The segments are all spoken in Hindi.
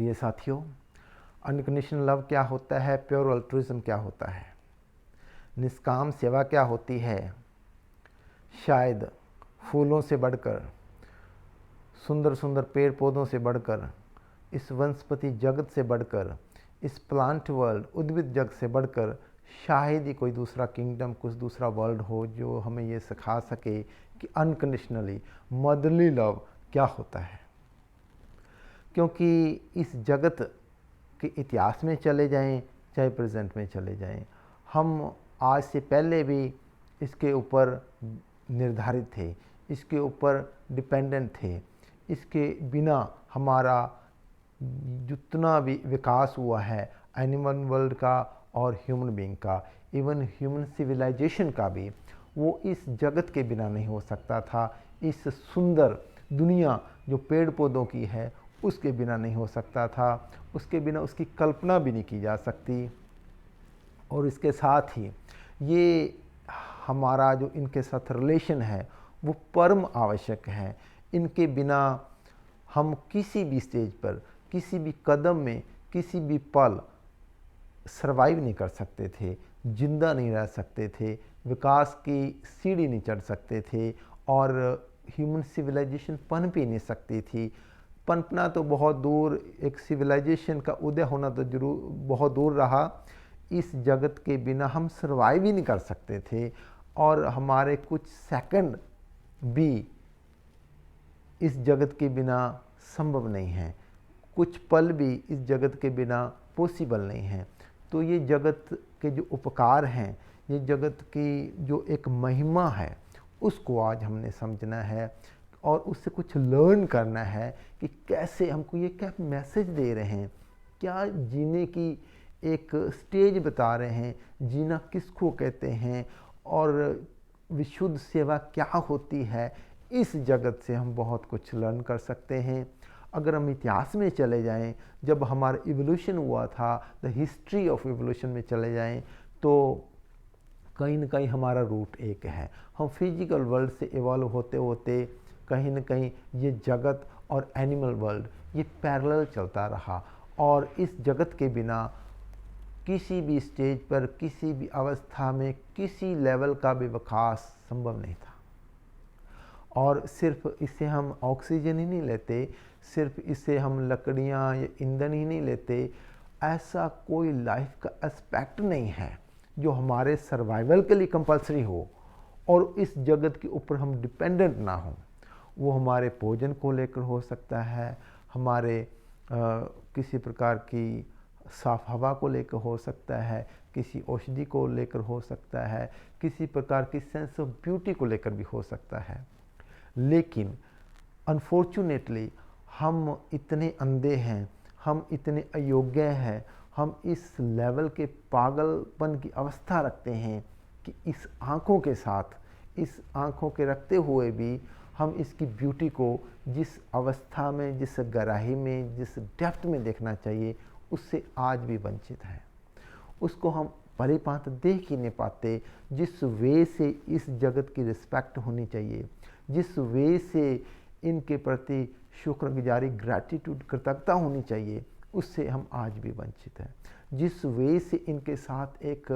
ये साथियों, अनकंडीशनल लव क्या होता है, प्योर अल्ट्रुइज्म क्या होता है, निष्काम सेवा क्या होती है, शायद फूलों से बढ़कर, सुंदर सुंदर पेड़ पौधों से बढ़कर, इस वनस्पति जगत से बढ़कर, इस प्लांट वर्ल्ड उद्भिद जगत से बढ़कर शायद ही कोई दूसरा किंगडम, कुछ दूसरा वर्ल्ड हो जो हमें ये सिखा सके कि अनकंडीशनली मदरली लव क्या होता है। क्योंकि इस जगत के इतिहास में चले जाएं, चाहे प्रेजेंट में चले जाएं, हम आज से पहले भी इसके ऊपर निर्धारित थे, इसके ऊपर डिपेंडेंट थे। इसके बिना हमारा जितना भी विकास हुआ है एनिमल वर्ल्ड का और ह्यूमन बीइंग का, इवन ह्यूमन सिविलाइजेशन का भी, वो इस जगत के बिना नहीं हो सकता था। इस सुंदर दुनिया जो पेड़ पौधों की है उसके बिना नहीं हो सकता था, उसके बिना उसकी कल्पना भी नहीं की जा सकती। और इसके साथ ही ये हमारा जो इनके साथ रिलेशन है वो परम आवश्यक है। इनके बिना हम किसी भी स्टेज पर, किसी भी कदम में, किसी भी पल सरवाइव नहीं कर सकते थे, जिंदा नहीं रह सकते थे, विकास की सीढ़ी नहीं चढ़ सकते थे और ह्यूमन सिविलाइजेशन पनप ही नहीं सकती थी। पनपना तो बहुत दूर, एक सिविलाइजेशन का उदय होना तो जरूर बहुत दूर रहा। इस जगत के बिना हम सर्वाइव ही नहीं कर सकते थे और हमारे कुछ सेकंड भी इस जगत के बिना संभव नहीं है, कुछ पल भी इस जगत के बिना पॉसिबल नहीं है। तो ये जगत के जो उपकार हैं, ये जगत की जो एक महिमा है, उसको आज हमने समझना है और उससे कुछ लर्न करना है कि कैसे हमको ये क्या मैसेज दे रहे हैं, क्या जीने की एक स्टेज बता रहे हैं, जीना किसको कहते हैं और विशुद्ध सेवा क्या होती है। इस जगत से हम बहुत कुछ लर्न कर सकते हैं। अगर हम इतिहास में चले जाएं, जब हमारा इवोल्यूशन हुआ था, द हिस्ट्री ऑफ इवोल्यूशन में चले जाएं, तो कहीं ना कहीं हमारा रूट एक है। हम फिजिकल वर्ल्ड से इवॉल्व होते होते कहीं ना कहीं ये जगत और एनिमल वर्ल्ड ये पैरेलल चलता रहा और इस जगत के बिना किसी भी स्टेज पर, किसी भी अवस्था में, किसी लेवल का भी विकास संभव नहीं था। और सिर्फ इससे हम ऑक्सीजन ही नहीं लेते, सिर्फ इससे हम लकड़ियाँ या ईंधन ही नहीं लेते, ऐसा कोई लाइफ का एस्पेक्ट नहीं है जो हमारे सर्वाइवल के लिए कंपलसरी हो और इस जगत के ऊपर हम डिपेंडेंट ना हो। वो हमारे भोजन को लेकर हो सकता है, हमारे किसी प्रकार की साफ हवा को लेकर हो सकता है, किसी औषधि को लेकर हो सकता है, किसी प्रकार की सेंस ऑफ ब्यूटी को लेकर भी हो सकता है। लेकिन अनफॉर्चुनेटली हम इतने अंधे हैं, हम इतने अयोग्य हैं, हम इस लेवल के पागलपन की अवस्था रखते हैं कि इस आँखों के साथ, इस आँखों के रखते हुए भी हम इसकी ब्यूटी को जिस अवस्था में, जिस गहराई में, जिस डेप्थ में देखना चाहिए, उससे आज भी वंचित हैं। उसको हम भली भांति देख ही नहीं पाते। जिस वे से इस जगत की रिस्पेक्ट होनी चाहिए, जिस वे से इनके प्रति शुक्रगुजारी, ग्रैटिट्यूड, कृतज्ञता होनी चाहिए, उससे हम आज भी वंचित हैं। जिस वे से इनके साथ एक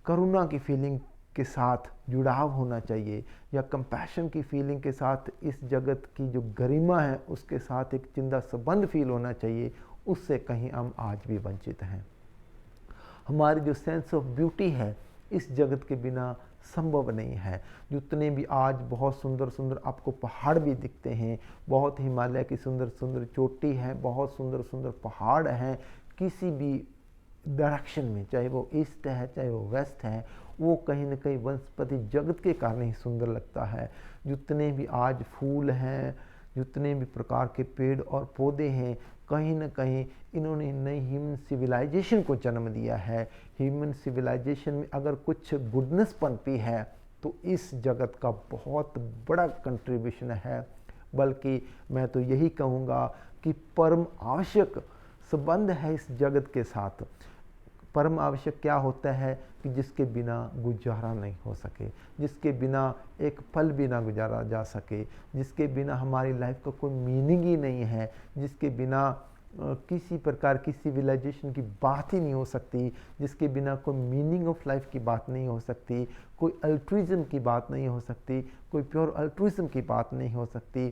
करुणा की फीलिंग के साथ जुड़ाव होना चाहिए या कंपैशन की फीलिंग के साथ इस जगत की जो गरिमा है उसके साथ एक जिंदा संबंध फील होना चाहिए, उससे कहीं हम आज भी वंचित हैं। हमारी जो सेंस ऑफ ब्यूटी है इस जगत के बिना संभव नहीं है। जितने भी आज बहुत सुंदर सुंदर आपको पहाड़ भी दिखते हैं, बहुत हिमालय की सुंदर सुंदर चोटी है, बहुत सुंदर सुंदर पहाड़ हैं, किसी भी डायरेक्शन में, चाहे वो ईस्ट है चाहे वो वेस्ट है, वो कहीं ना कहीं वनस्पति जगत के कारण ही सुंदर लगता है। जितने भी आज फूल हैं, जितने भी प्रकार के पेड़ और पौधे हैं, कहीं ना कहीं इन्होंने नई ह्यूमन सिविलाइजेशन को जन्म दिया है। ह्यूमन सिविलाइजेशन में अगर कुछ गुडनेस पनपी है तो इस जगत का बहुत बड़ा कंट्रीब्यूशन है। बल्कि मैं तो यही कहूँगा कि परम आवश्यक संबंध है इस जगत के साथ। परम आवश्यक क्या होता है कि जिसके बिना गुजारा नहीं हो सके, जिसके बिना एक पल भी ना गुजारा जा सके, जिसके बिना हमारी लाइफ का कोई मीनिंग ही नहीं है, जिसके बिना किसी प्रकार की सिविलाइजेशन की बात ही नहीं हो सकती, जिसके बिना कोई मीनिंग ऑफ लाइफ की बात नहीं हो सकती, कोई अल्ट्रुइज्म की बात नहीं हो सकती, कोई प्योर अल्ट्रुइज्म की बात नहीं हो सकती।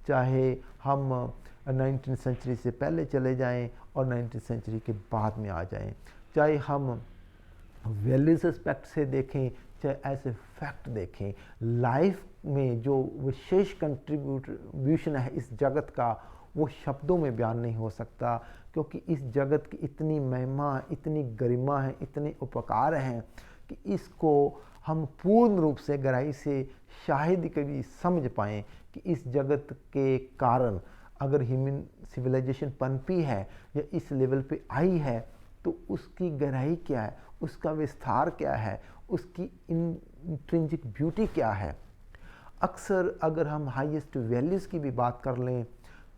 चाहे हम 19वीं सेंचुरी से पहले चले जाएं और 19वीं सेंचुरी के बाद में आ जाएं, चाहे हम वैल्यूज एस्पेक्ट से देखें, चाहे ऐसे फैक्ट देखें, लाइफ में जो विशेष कंट्रीब्यूशन है इस जगत का, वो शब्दों में बयान नहीं हो सकता, क्योंकि इस जगत की इतनी महिमा, इतनी गरिमा है, इतने उपकार हैं कि इसको हम पूर्ण रूप से गहराई से शायद कभी समझ पाएँ कि इस जगत के कारण अगर ह्यूमन सिविलाइजेशन पनपी है या इस लेवल पे आई है, तो उसकी गहराई क्या है, उसका विस्तार क्या है, उसकी इंट्रिंसिक ब्यूटी क्या है। अक्सर अगर हम हाईएस्ट वैल्यूज़ की भी बात कर लें,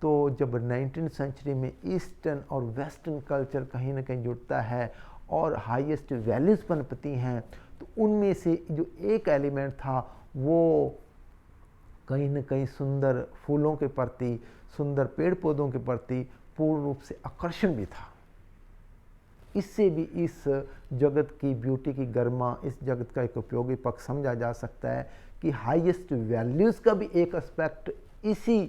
तो जब 19वीं सेंचुरी में ईस्टर्न और वेस्टर्न कल्चर कहीं ना कहीं जुड़ता है और हाईएस्ट वैल्यूज़ पनपती हैं, तो उनमें से जो एक एलिमेंट था वो कहीं न कहीं सुंदर फूलों के प्रति, सुंदर पेड़ पौधों के प्रति पूर्ण रूप से आकर्षण भी था। इससे भी इस जगत की ब्यूटी की गरिमा, इस जगत का एक उपयोगी पक्ष समझा जा सकता है कि हाईएस्ट वैल्यूज़ का भी एक एस्पेक्ट इसी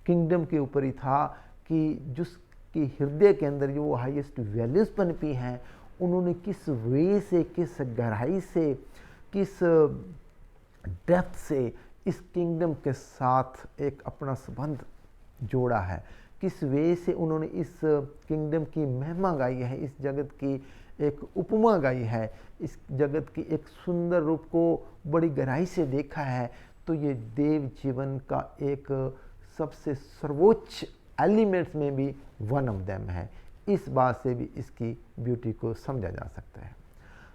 किंगडम के ऊपर ही था कि जिसके हृदय के अंदर जो हाईएस्ट वैल्यूज़ पनपी हैं, उन्होंने किस वे से, किस गहराई से, किस डेप्थ से इस किंगडम के साथ एक अपना संबंध जोड़ा है, किस वे से उन्होंने इस किंगडम की महिमा गाई है, इस जगत की एक उपमा गाई है, इस जगत की एक सुंदर रूप को बड़ी गहराई से देखा है। तो ये देव जीवन का एक सबसे सर्वोच्च एलिमेंट्स में भी वन ऑफ देम है। इस बात से भी इसकी ब्यूटी को समझा जा सकता है।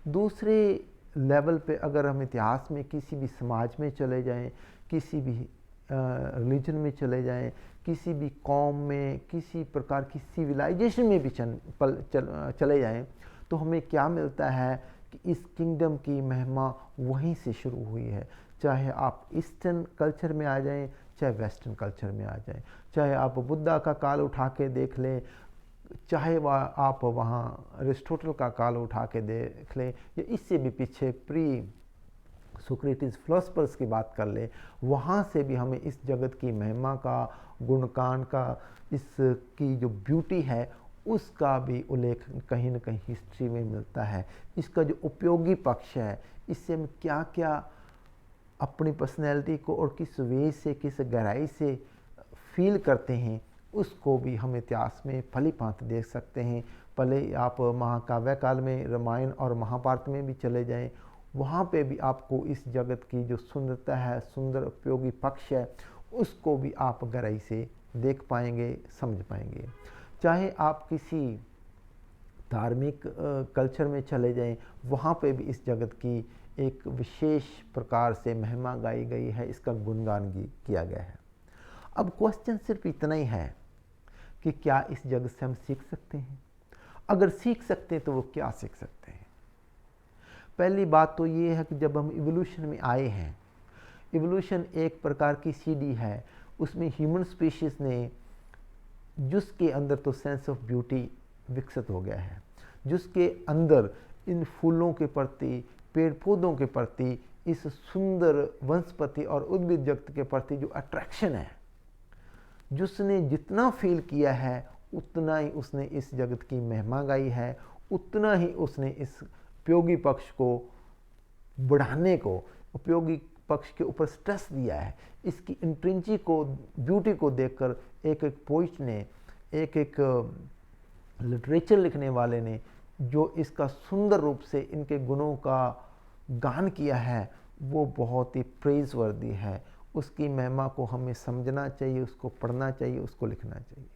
दूसरे लेवल पे अगर हम इतिहास में किसी भी समाज में चले जाएं, किसी भी रिलीजन में चले जाएं, किसी भी कौम में, किसी प्रकार की सिविलाइजेशन में भी चले जाएं, तो हमें क्या मिलता है कि इस किंगडम की महिमा वहीं से शुरू हुई है। चाहे आप ईस्टर्न कल्चर में आ जाएं, चाहे वेस्टर्न कल्चर में आ जाएं, चाहे आप बुद्धा का काल उठा के देख लें, चाहे आप वहाँ अरिस्टोटल का काल उठा के देख लें, या इससे भी पीछे प्री सोक्रेटिस फिलोसफर्स की बात कर ले, वहाँ से भी हमें इस जगत की महिमा का, गुणगान का, इसकी जो ब्यूटी है उसका भी उल्लेख कहीं न कहीं हिस्ट्री में मिलता है। इसका जो उपयोगी पक्ष है, इससे हम क्या क्या अपनी पर्सनैलिटी को और किस वे से, किस गहराई से फील करते हैं, उसको भी हम इतिहास में भली भांति देख सकते हैं। भले आप महाकाव्य काल में रामायण और महाभारत में भी चले जाएं, वहाँ पे भी आपको इस जगत की जो सुंदरता है, सुंदर उपयोगी पक्ष है, उसको भी आप गहराई से देख पाएंगे, समझ पाएंगे। चाहे आप किसी धार्मिक कल्चर में चले जाएं, वहाँ पे भी इस जगत की एक विशेष प्रकार से महिमा गाई गई है, इसका गुणगान भी किया गया है। अब क्वेश्चन सिर्फ इतना ही है कि क्या इस जगत से हम सीख सकते हैं? अगर सीख सकते हैं तो वो क्या सीख सकते हैं? पहली बात तो ये है कि जब हम इवोल्यूशन में आए हैं, इवोल्यूशन एक प्रकार की सीढ़ी है, उसमें ह्यूमन स्पीशीज़ ने, जिसके अंदर तो सेंस ऑफ ब्यूटी विकसित हो गया है, जिसके अंदर इन फूलों के प्रति, पेड़ पौधों के प्रति, इस सुंदर वनस्पति और उद्भिद जगत के प्रति जो अट्रैक्शन है, जिसने जितना फील किया है उतना ही उसने इस जगत की महिमा गाई है, उतना ही उसने इस उपयोगी पक्ष को बढ़ाने को, उपयोगी पक्ष के ऊपर स्ट्रेस दिया है। इसकी इंट्रिंसिक को, ब्यूटी को देखकर एक एक पोइट ने, एक एक लिटरेचर लिखने वाले ने जो इसका सुंदर रूप से इनके गुणों का गान किया है, वो बहुत ही प्रेज़वर्दी है। उसकी महिमा को हमें समझना चाहिए, उसको पढ़ना चाहिए, उसको लिखना चाहिए।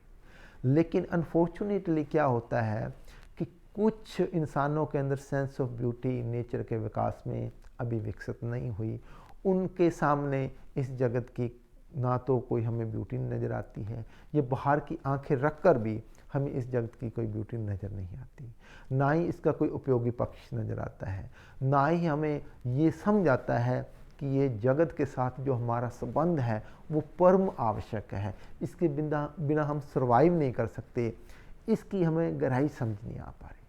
लेकिन अनफॉर्चुनेटली क्या होता है कि कुछ इंसानों के अंदर सेंस ऑफ ब्यूटी नेचर के विकास में अभी विकसित नहीं हुई। उनके सामने इस जगत की ना तो कोई हमें ब्यूटी नज़र आती है, ये बाहर की आंखें रख कर भी हमें इस जगत की कोई ब्यूटी नज़र नहीं आती, ना ही इसका कोई उपयोगी पक्ष नज़र आता है, ना ही हमें ये समझ आता है कि ये जगत के साथ जो हमारा संबंध है वो परम आवश्यक है, इसके बिना बिना हम सर्वाइव नहीं कर सकते। इसकी हमें गहराई समझ नहीं आ पा रही।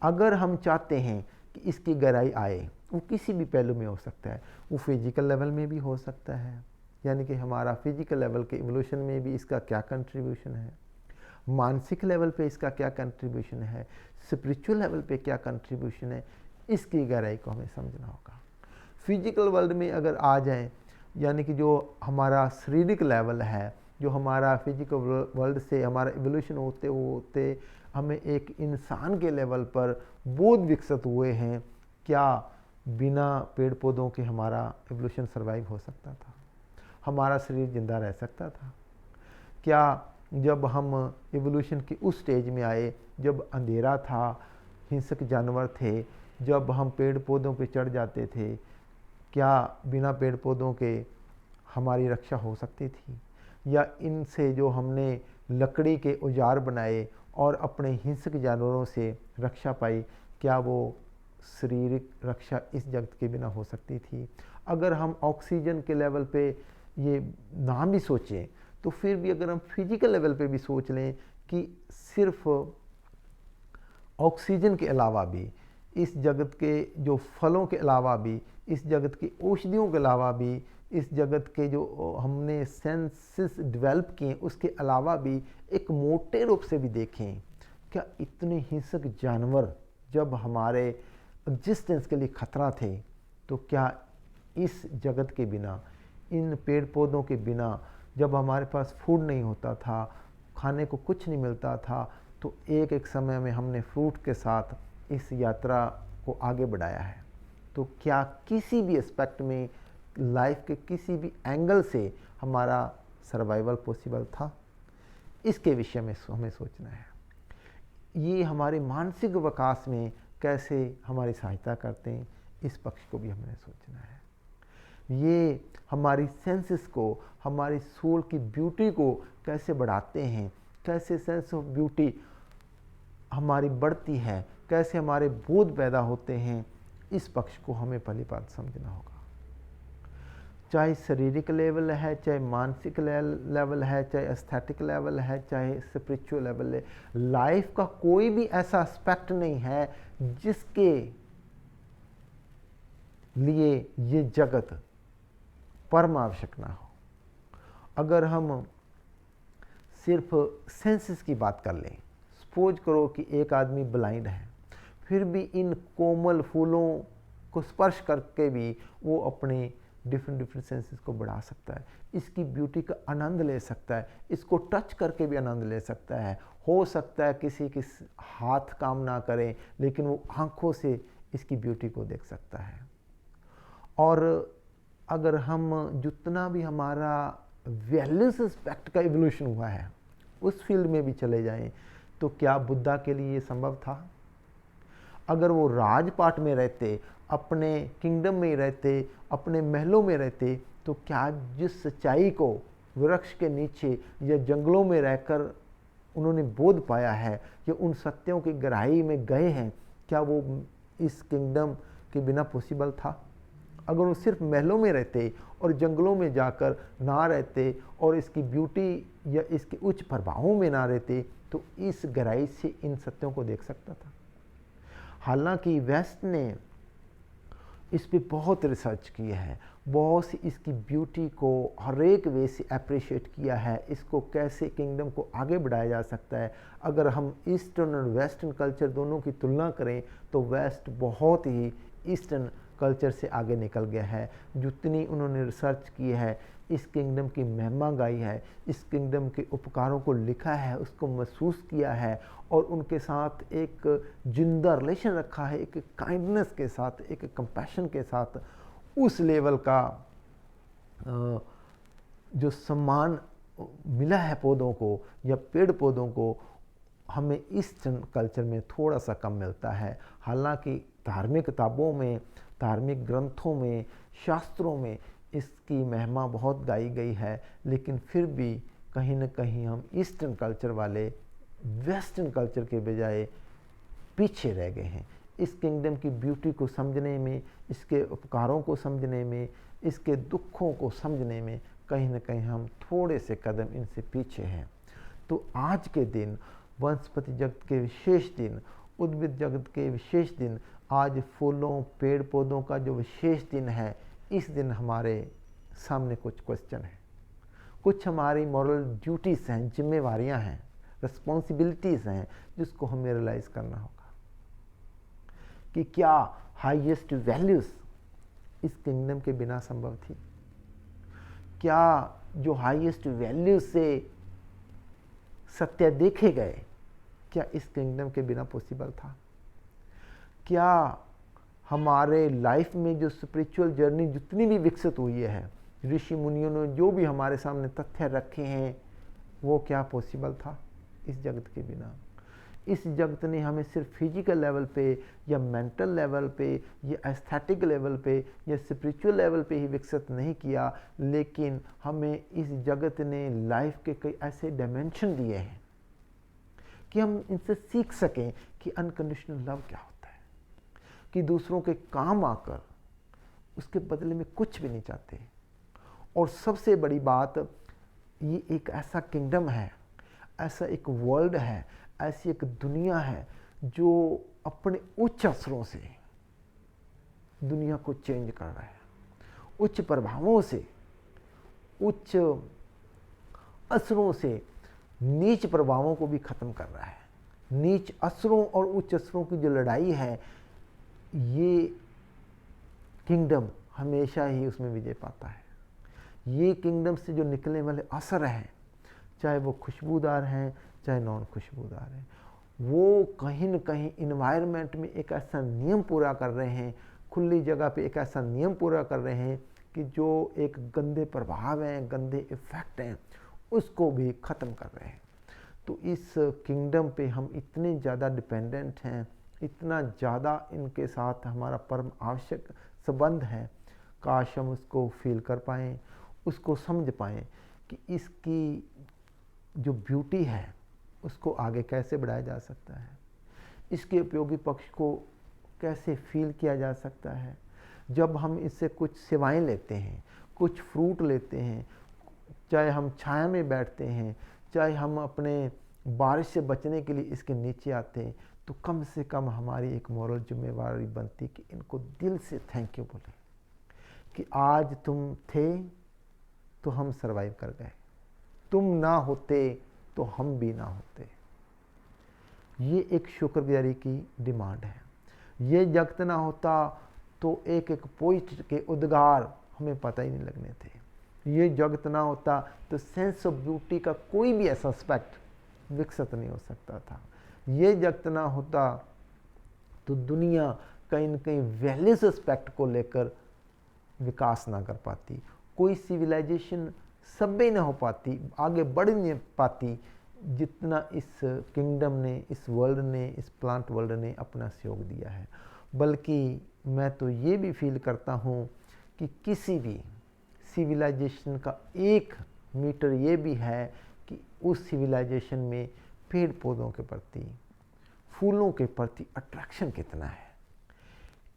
अगर हम चाहते हैं कि इसकी गहराई आए, वो किसी भी पहलू में हो सकता है, वो फिजिकल लेवल में भी हो सकता है, यानी कि हमारा फिजिकल लेवल के इवोल्यूशन में भी इसका क्या कंट्रीब्यूशन है, मानसिक लेवल पे इसका क्या कंट्रीब्यूशन है, स्पिरिचुअल लेवल पे क्या कंट्रीब्यूशन है, इसकी गहराई को हमें समझना होगा। फिजिकल वर्ल्ड में अगर आ जाएं, यानी कि जो हमारा शारीरिक लेवल है, जो हमारा फिजिकल वर्ल्ड से हमारा इवोल्यूशन होते होते हमें एक इंसान के लेवल पर बोध विकसित हुए हैं, क्या बिना पेड़ पौधों के हमारा इवोल्यूशन सर्वाइव हो सकता था? हमारा शरीर जिंदा रह सकता था क्या? जब हम इवोल्यूशन के उस स्टेज में आए जब अंधेरा था, हिंसक जानवर थे, जब हम पेड़ पौधों पे चढ़ जाते थे, क्या बिना पेड़ पौधों के हमारी रक्षा हो सकती थी? या इनसे जो हमने लकड़ी के औजार बनाए और अपने हिंसक जानवरों से रक्षा पाई, क्या वो शारीरिक रक्षा इस जगत के बिना हो सकती थी? अगर हम ऑक्सीजन के लेवल पे ये ना भी सोचें, तो फिर भी अगर हम फिजिकल लेवल पे भी सोच लें कि सिर्फ ऑक्सीजन के अलावा भी, इस जगत के जो फलों के अलावा भी, इस जगत की औषधियों के अलावा भी, इस जगत के जो हमने सेंसेस डेवलप किए उसके अलावा भी एक मोटे रूप से भी देखें, क्या इतने हिंसक जानवर जब हमारे एग्जिस्टेंस के लिए खतरा थे, तो क्या इस जगत के बिना, इन पेड़ पौधों के बिना, जब हमारे पास फूड नहीं होता था, खाने को कुछ नहीं मिलता था, तो एक एक समय में हमने फ्रूट के साथ इस यात्रा को आगे बढ़ाया है। तो क्या किसी भी एस्पेक्ट में, लाइफ के किसी भी एंगल से हमारा सर्वाइवल पॉसिबल था? इसके विषय में हमें सोचना है। ये हमारे मानसिक विकास में कैसे हमारी सहायता करते हैं, इस पक्ष को भी हमने सोचना है। ये हमारी सेंसेस को, हमारी सोल की ब्यूटी को कैसे बढ़ाते हैं, कैसे सेंस ऑफ ब्यूटी हमारी बढ़ती है, कैसे हमारे बोध पैदा होते हैं, इस पक्ष को हमें पहली बात समझना होगा। चाहे शारीरिक लेवल है, चाहे मानसिक लेवल है, चाहे एस्थेटिक लेवल है, चाहे स्पिरिचुअल लेवल है, लाइफ का कोई भी ऐसा एस्पेक्ट नहीं है जिसके लिए ये जगत परम आवश्यक ना हो। अगर हम सिर्फ सेंसेस की बात कर लें, सपोज करो कि एक आदमी ब्लाइंड है, फिर भी इन कोमल फूलों को स्पर्श करके भी वो अपने डिफरेंट सेंसेस को बढ़ा सकता है, इसकी ब्यूटी का आनंद ले सकता है, इसको टच करके भी आनंद ले सकता है। हो सकता है किसी के हाथ काम ना करें, लेकिन वो आँखों से इसकी ब्यूटी को देख सकता है। और अगर हम जितना भी हमारा वैल्यूज एस्पेक्ट का इवोल्यूशन हुआ है उस फील्ड में भी चले जाएं, तो क्या बुद्धा के लिए ये संभव था? अगर वो राजपाट में रहते, अपने किंगडम में रहते, अपने महलों में रहते, तो क्या जिस सच्चाई को वृक्ष के नीचे या जंगलों में रहकर उन्होंने बोध पाया है, या उन सत्यों की गहराई में गए हैं, क्या वो इस किंगडम के बिना पॉसिबल था? अगर वो सिर्फ महलों में रहते और जंगलों में जाकर ना रहते और इसकी ब्यूटी या इसके उच्च प्रभावों में ना रहते, तो इस गहराई से इन सत्यों को देख सकता था। हालांकि वेस्ट ने इस पे बहुत रिसर्च की है, बहुत सी इसकी ब्यूटी को हर एक वे से अप्रिशिएट किया है, इसको कैसे किंगडम को आगे बढ़ाया जा सकता है। अगर हम ईस्टर्न और वेस्टर्न कल्चर दोनों की तुलना करें, तो वेस्ट बहुत ही ईस्टर्न कल्चर से आगे निकल गया है। जितनी उन्होंने रिसर्च की है, इस किंगडम की महिमा गाई है, इस किंगडम के उपकारों को लिखा है, उसको महसूस किया है, और उनके साथ एक जिंदा रिलेशन रखा है, एक काइंडनेस के साथ, एक कंपैशन के साथ, उस लेवल का जो सम्मान मिला है पौधों को या पेड़ पौधों को, हमें इस कल्चर में थोड़ा सा कम मिलता है। हालांकि धार्मिक किताबों में, धार्मिक ग्रंथों में, शास्त्रों में इसकी महिमा बहुत गाई गई है, लेकिन फिर भी कहीं न कहीं हम ईस्टर्न कल्चर वाले वेस्टर्न कल्चर के बजाय पीछे रह गए हैं। इस किंगडम की ब्यूटी को समझने में, इसके उपकारों को समझने में, इसके दुखों को समझने में कहीं ना कहीं हम थोड़े से कदम इनसे पीछे हैं। तो आज के दिन, वनस्पति जगत के विशेष दिन, उद्भिद जगत के विशेष दिन, आज फूलों पेड़ पौधों का जो विशेष दिन है, इस दिन हमारे सामने कुछ क्वेश्चन हैं, कुछ हमारी मॉरल ड्यूटीज़ हैं, जिम्मेवारियां हैं, रिस्पॉन्सिबिलिटीज़ हैं, जिसको हमें रियलाइज़ करना होगा कि क्या हाईएस्ट वैल्यूज़ इस किंगडम के बिना संभव थी? क्या जो हाईएस्ट वैल्यूज से सत्य देखे गए, क्या इस किंगडम के बिना पॉसिबल था? क्या हमारे लाइफ में जो स्पिरिचुअल जर्नी जितनी भी विकसित हुई है, ऋषि मुनियों ने जो भी हमारे सामने तथ्य रखे हैं, वो क्या पॉसिबल था इस जगत के बिना? इस जगत ने हमें सिर्फ फिजिकल लेवल पे या मेंटल लेवल पे या एस्थेटिक लेवल पे या स्पिरिचुअल लेवल पे ही विकसित नहीं किया, लेकिन हमें इस जगत ने लाइफ के कई ऐसे डायमेंशन दिए हैं कि हम इनसे सीख सकें कि अनकंडीशनल लव क्या होता है, कि दूसरों के काम आकर उसके बदले में कुछ भी नहीं चाहते। और सबसे बड़ी बात, ये एक ऐसा किंगडम है, ऐसा एक वर्ल्ड है, ऐसी एक दुनिया है जो अपने उच्च असरों से दुनिया को चेंज कर रहा है, उच्च प्रभावों से, उच्च असरों से नीच प्रभावों को भी खत्म कर रहा है। नीच असरों और उच्च असरों की जो लड़ाई है, ये किंगडम हमेशा ही उसमें विजय पाता है। ये किंगडम से जो निकलने वाले असर हैं, चाहे वो खुशबूदार हैं चाहे नॉन खुशबूदार हैं, वो कहीं न कहीं इन्वायरमेंट में एक ऐसा नियम पूरा कर रहे हैं, खुली जगह पे एक ऐसा नियम पूरा कर रहे हैं कि जो एक गंदे प्रभाव हैं, गंदे इफ़ेक्ट हैं, उसको भी ख़त्म कर रहे हैं। तो इस किंगडम पे हम इतने ज़्यादा डिपेंडेंट हैं, इतना ज़्यादा इनके साथ हमारा परम आवश्यक संबंध है, काश हम उसको फील कर पाएँ, उसको समझ पाएँ कि इसकी जो ब्यूटी है उसको आगे कैसे बढ़ाया जा सकता है, इसके उपयोगी पक्ष को कैसे फील किया जा सकता है। जब हम इससे कुछ सेवाएं लेते हैं, कुछ फ्रूट लेते हैं, चाहे हम छाया में बैठते हैं, चाहे हम अपने बारिश से बचने के लिए इसके नीचे आते हैं, तो कम से कम हमारी एक मॉरल जिम्मेवारी बनती कि इनको दिल से थैंक यू बोलें कि आज तुम थे तो हम सरवाइव कर गए, तुम ना होते तो हम भी ना होते। ये एक शुक्रगुजारी की डिमांड है। ये जगत ना होता तो एक एक पोइट के उद्गार हमें पता ही नहीं लगने थे। ये जगत ना होता तो सेंस ऑफ ब्यूटी का कोई भी ऐसा एस्पेक्ट विकसित नहीं हो सकता था। ये जगत ना होता तो दुनिया कहीं न कहीं वैल्यूज एस्पेक्ट को लेकर विकास ना कर पाती, कोई सिविलाइजेशन सभ्य ना हो पाती, आगे बढ़ नहीं पाती, जितना इस किंगडम ने, इस वर्ल्ड ने, इस प्लांट वर्ल्ड ने अपना सहयोग दिया है। बल्कि मैं तो ये भी फील करता हूँ कि किसी भी सिविलाइजेशन का एक मीटर ये भी है कि उस सिविलाइजेशन में पेड़ पौधों के प्रति, फूलों के प्रति अट्रैक्शन कितना है।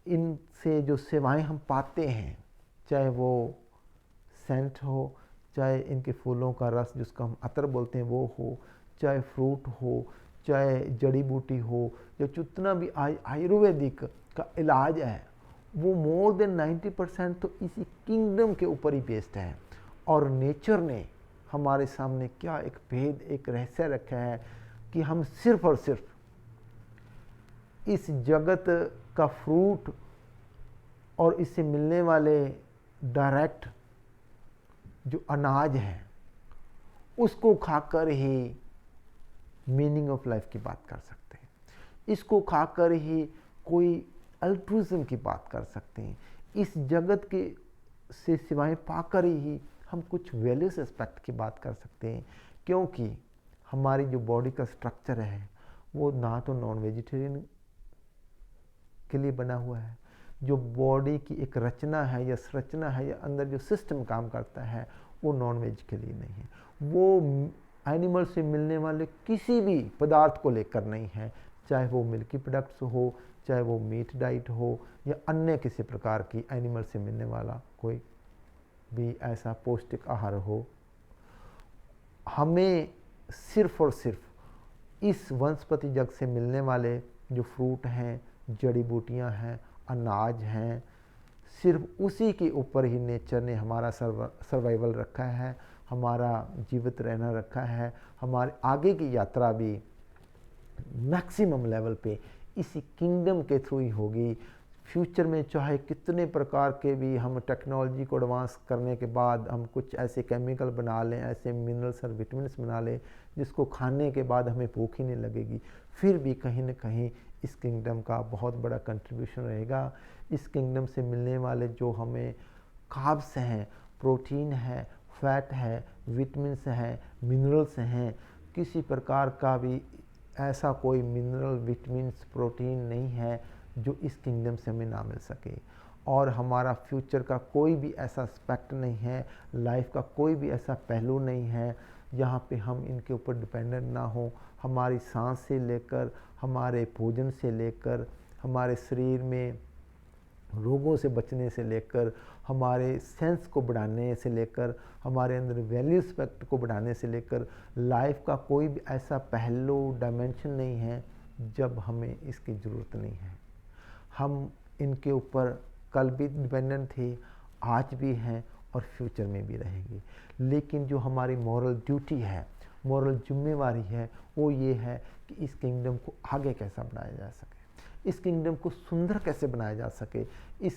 इनसे जो सेवाएं हम पाते हैं, चाहे वो सेंट हो, चाहे इनके फूलों का रस जिसको हम अतर बोलते हैं वो हो, चाहे फ्रूट हो, चाहे जड़ी बूटी हो, या जितना भी आयुर्वेदिक का इलाज है, वो मोर देन 90% तो इसी किंगडम के ऊपर ही बेस्ड है। और नेचर ने हमारे सामने क्या एक भेद, एक रहस्य रखा है कि हम सिर्फ और सिर्फ इस जगत का फ्रूट और इससे मिलने वाले डायरेक्ट जो अनाज है उसको खाकर ही मीनिंग ऑफ लाइफ की बात कर सकते हैं, इसको खाकर ही कोई अल्ट्रुइज्म की बात कर सकते हैं, इस जगत के से सिवाय पाकर ही हम कुछ वैल्यूज एस्पेक्ट की बात कर सकते हैं। क्योंकि हमारी जो बॉडी का स्ट्रक्चर है वो ना तो नॉन वेजिटेरियन के लिए बना हुआ है, जो बॉडी की एक रचना है या संरचना है या अंदर जो सिस्टम काम करता है वो नॉन वेज के लिए नहीं है, वो एनिमल से मिलने वाले किसी भी पदार्थ को लेकर नहीं है, चाहे वो मिल्की प्रोडक्ट्स हो, चाहे वो मीट डाइट हो, या अन्य किसी प्रकार की एनिमल से मिलने वाला कोई भी ऐसा पौष्टिक आहार हो। हमें सिर्फ और सिर्फ इस वनस्पति जग से मिलने वाले जो फ्रूट हैं, जड़ी बूटियां हैं, अनाज हैं, सिर्फ उसी के ऊपर ही नेचर ने हमारा सर्वाइवल रखा है, हमारा जीवित रहना रखा है। हमारे आगे की यात्रा भी मैक्सिमम लेवल पे इसी किंगडम के थ्रू ही होगी। फ्यूचर में चाहे कितने प्रकार के भी हम टेक्नोलॉजी को एडवांस करने के बाद हम कुछ ऐसे केमिकल बना लें, ऐसे मिनरल्स और विटामिन्स बना लें जिसको खाने के बाद हमें भूख ही नहीं लगेगी, फिर भी कहीं ना कहीं इस किंगडम का बहुत बड़ा कंट्रीब्यूशन रहेगा। इस किंगडम से मिलने वाले जो हमें कार्ब्स हैं, प्रोटीन है, फैट है, विटामिन्स हैं, मिनरल्स हैं, किसी प्रकार का भी ऐसा कोई मिनरल, विटामिन्स, प्रोटीन नहीं है जो इस किंगडम से हमें ना मिल सके। और हमारा फ्यूचर का कोई भी ऐसा एस्पेक्ट नहीं है, लाइफ का कोई भी ऐसा पहलू नहीं है जहाँ पे हम इनके ऊपर डिपेंडेंट ना हो। हमारी सांस से लेकर, हमारे भोजन से लेकर, हमारे शरीर में रोगों से बचने से लेकर, हमारे सेंस को बढ़ाने से लेकर, हमारे अंदर वैल्यू एस्पेक्ट को बढ़ाने से लेकर, लाइफ का कोई भी ऐसा पहलू, डायमेंशन नहीं है जब हमें इसकी ज़रूरत नहीं है। हम इनके ऊपर कल भी डिपेंडेंट थे, आज भी हैं और फ्यूचर में भी रहेंगे। लेकिन जो हमारी मॉरल ड्यूटी है, मॉरल जिम्मेवारी है, वो ये है कि इस किंगडम को आगे कैसा बढ़ाया जा सके, इस किंगडम को सुंदर कैसे बनाया जा सके, इस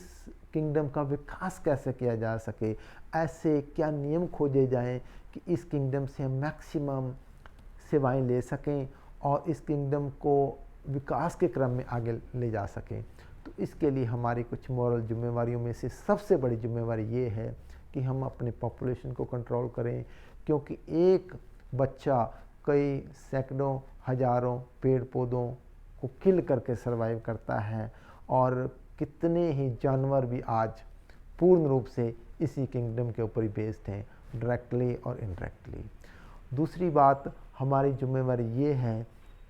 किंगडम का विकास कैसे किया जा सके, ऐसे क्या नियम खोजे जाएं कि इस किंगडम से हम मैक्सिमम सेवाएं ले सकें और इस किंगडम को विकास के क्रम में आगे ले जा सकें। तो इसके लिए हमारी कुछ मॉरल जिम्मेवारियों में से सबसे बड़ी जिम्मेवारी ये है कि हम अपने पॉपुलेशन को कंट्रोल करें, क्योंकि एक बच्चा कई सैकड़ों, हजारों पेड़ पौधों को किल करके सरवाइव करता है, और कितने ही जानवर भी आज पूर्ण रूप से इसी किंगडम के ऊपर ही बेस्ड हैं, डायरेक्टली और इनडायरेक्टली। दूसरी बात, हमारी जिम्मेवारी ये है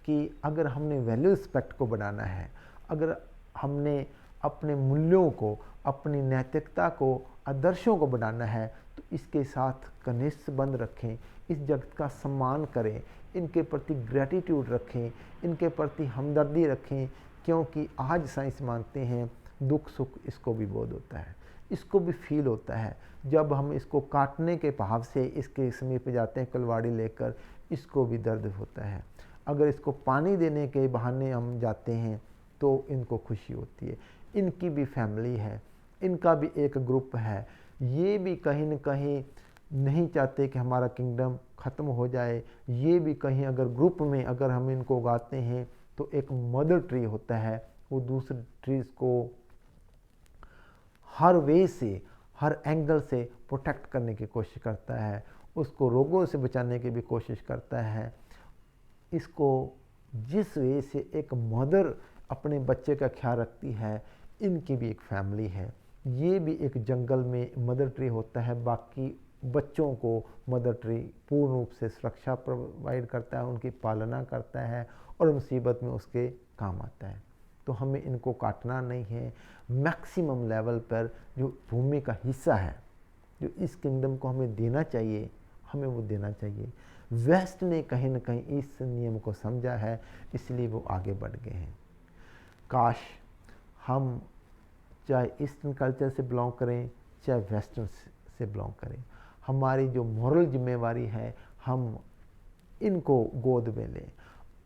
कि अगर हमने वैल्यू रिस्पेक्ट को बनाना है, अगर हमने अपने मूल्यों को, अपनी नैतिकता को, आदर्शों को बनाना है, तो इसके साथ घनिष्ठ संबंध रखें, इस जगत का सम्मान करें, इनके प्रति ग्रैटिट्यूड रखें, इनके प्रति हमदर्दी रखें, क्योंकि आज साइंस मानते हैं दुख सुख इसको भी बोध होता है, इसको भी फील होता है। जब हम इसको काटने के भाव से इसके समीप जाते हैं कुल्हाड़ी लेकर, इसको भी दर्द होता है। अगर इसको पानी देने के बहाने हम जाते हैं तो इनको खुशी होती है। इनकी भी फैमिली है, इनका भी एक ग्रुप है, ये भी कहीं न कहीं नहीं चाहते कि हमारा किंगडम ख़त्म हो जाए। ये भी कहीं अगर ग्रुप में अगर हम इनको उगाते हैं तो एक मदर ट्री होता है, वो दूसरे ट्रीज़ को हर वे से, हर एंगल से प्रोटेक्ट करने की कोशिश करता है, उसको रोगों से बचाने की भी कोशिश करता है। इसको जिस वे से एक मदर अपने बच्चे का ख्याल रखती है, इनकी भी एक फैमिली है। ये भी एक जंगल में मदर ट्री होता है, बाकी बच्चों को मदर ट्री पूर्ण रूप से सुरक्षा प्रोवाइड करता है, उनकी पालना करता है और मुसीबत में उसके काम आता है। तो हमें इनको काटना नहीं है। मैक्सिमम लेवल पर जो भूमि का हिस्सा है, जो इस किंगडम को हमें देना चाहिए, हमें वो देना चाहिए। वेस्ट ने कहीं ना कहीं इस नियम को समझा है, इसलिए वो आगे बढ़ गए हैं। काश हम चाहे ईस्टर्न कल्चर से बिलोंग करें, चाहे वेस्टर्न से बिलोंग करें, हमारी जो मॉरल जिम्मेवारी है हम इनको गोद में लें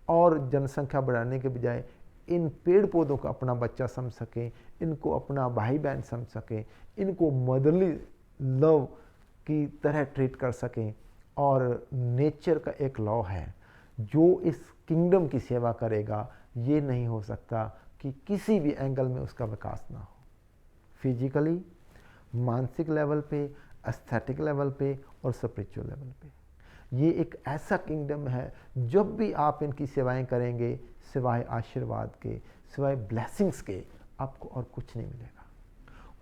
और जनसंख्या बढ़ाने के बजाय इन पेड़ पौधों को अपना बच्चा समझ सकें, इनको अपना भाई बहन समझ सकें, इनको मदरली लव की तरह ट्रीट कर सकें। और नेचर का एक लॉ है, जो इस किंगडम की सेवा करेगा, ये नहीं हो सकता कि किसी भी एंगल में उसका विकास ना हो, फिजिकली, मानसिक लेवल पे, एस्थेटिक लेवल पे और स्पिरिचुअल लेवल पे। ये एक ऐसा किंगडम है, जब भी आप इनकी सेवाएं करेंगे, सिवाय आशीर्वाद के, सिवाय ब्लेसिंग्स के, आपको और कुछ नहीं मिलेगा।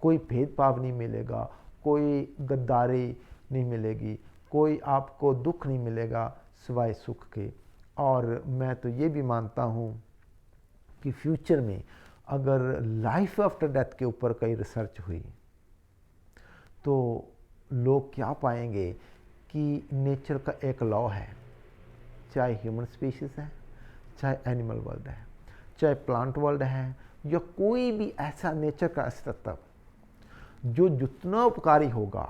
कोई भेदभाव नहीं मिलेगा, कोई गद्दारी नहीं मिलेगी, कोई आपको दुख नहीं मिलेगा सिवाय सुख के। और मैं तो ये भी मानता हूँ कि फ्यूचर में अगर लाइफ आफ्टर डेथ के ऊपर कई रिसर्च हुई तो लोग क्या पाएंगे कि नेचर का एक लॉ है, चाहे ह्यूमन स्पीशीज़ है, चाहे एनिमल वर्ल्ड है, चाहे प्लांट वर्ल्ड है, या कोई भी ऐसा नेचर का अस्तित्व जो जितना उपकारी होगा,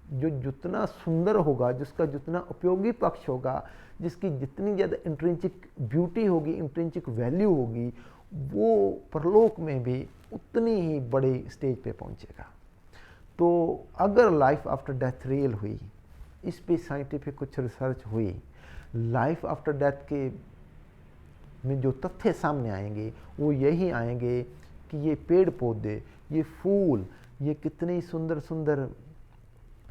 जो जितना सुंदर होगा, जिसका जितना उपयोगी पक्ष होगा, जिसकी जितनी ज़्यादा इंट्रिंसिक ब्यूटी होगी, इंट्रिंसिक वैल्यू होगी, वो परलोक में भी उतनी ही बड़े स्टेज पे पहुंचेगा। तो अगर लाइफ आफ्टर डेथ रियल हुई, इस पे साइंटिफिक कुछ रिसर्च हुई, लाइफ आफ्टर डेथ के में जो तथ्य सामने आएंगे वो यही आएंगे कि ये पेड़ पौधे, ये फूल, ये कितने सुंदर सुंदर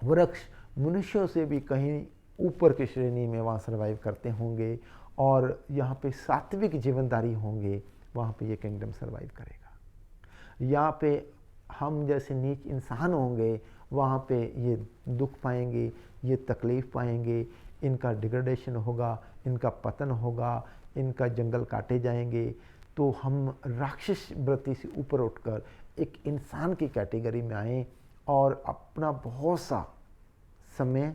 वृक्ष मनुष्यों से भी कहीं ऊपर की श्रेणी में वहाँ सर्वाइव करते होंगे, और यहाँ पे सात्विक जीवनदारी होंगे, वहाँ पे ये किंगडम सर्वाइव करेगा। यहाँ पे हम जैसे नीच इंसान होंगे, वहाँ पे ये दुख पाएंगे, ये तकलीफ़ पाएंगे, इनका डिग्रेडेशन होगा, इनका पतन होगा, इनका जंगल काटे जाएंगे। तो हम राक्षस वृत्ति से ऊपर उठकर एक इंसान की कैटेगरी में आएँ और अपना बहुत सा समय,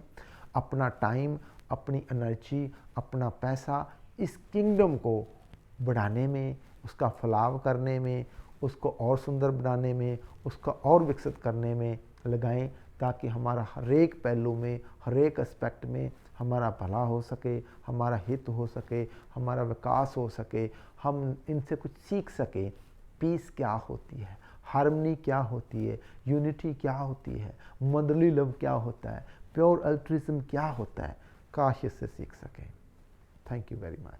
अपना टाइम, अपनी एनर्जी, अपना पैसा इस किंगडम को बढ़ाने में, उसका फैलाव करने में, उसको और सुंदर बनाने में, उसका और विकसित करने में लगाएं, ताकि हमारा हर एक पहलू में, हर एक एस्पेक्ट में हमारा भला हो सके, हमारा हित हो सके, हमारा विकास हो सके, हम इनसे कुछ सीख सके। पीस क्या होती है, हार्मनी क्या होती है, यूनिटी क्या होती है, मदरली लव क्या होता है, प्योर अल्ट्रिज्म क्या होता है, काश इससे सीख सकें। Thank you very much.